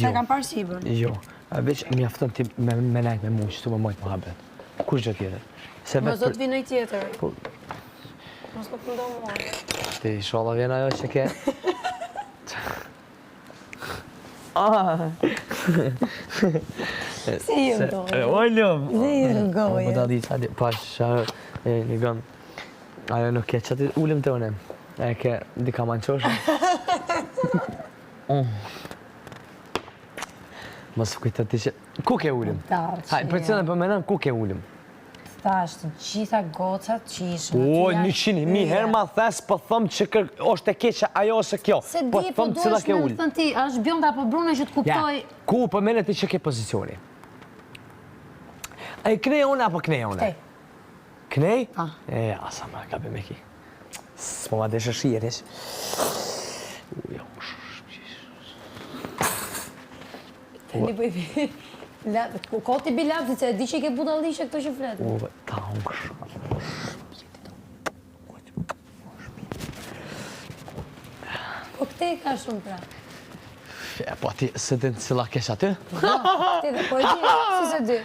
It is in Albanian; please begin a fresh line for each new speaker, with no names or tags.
Se kam parë sipër.
Jo, veç mjafton ti me nejt me mu, qëtu me mojt muhabet. Kush gjë tjetër?
Mos do të vi nëj tjetër. Mos nuk më do mua.
Ti sholla vjen ajo që ke.
Si ju gojë?
Ollëm!
Si ju gojë?
Më da di sa di, pash, një gëm. Ajo nuk ke që ti ullëm të unem. E ke dika manqoshe. Mos kujtë ti që... Ku ke ullëm? Haj, për cënë për menon, ku ke ullëm?
Thash, të gjitha gocat që ishën.
O, 100.000 herë ma thes, po thëmë që është e keqe ajo ose kjo.
Se di, po do është me më thënë ti, është bjonda apo brune që të kuptoj...
Ku për mene ti që ke pozicioni? E knej une apo knej une?
Knej.
Knej? E, asa ma ka me ki. S'po ma deshe shirish.
Tani po i bi... Ko ti bi lapsi, se di që i ke budallishe këto që fletë?
Uve, ta unë kështë.
Po këte i ka shumë pra?
Po ti, se din cila kesh aty?
Ti dhe po e di, si se di.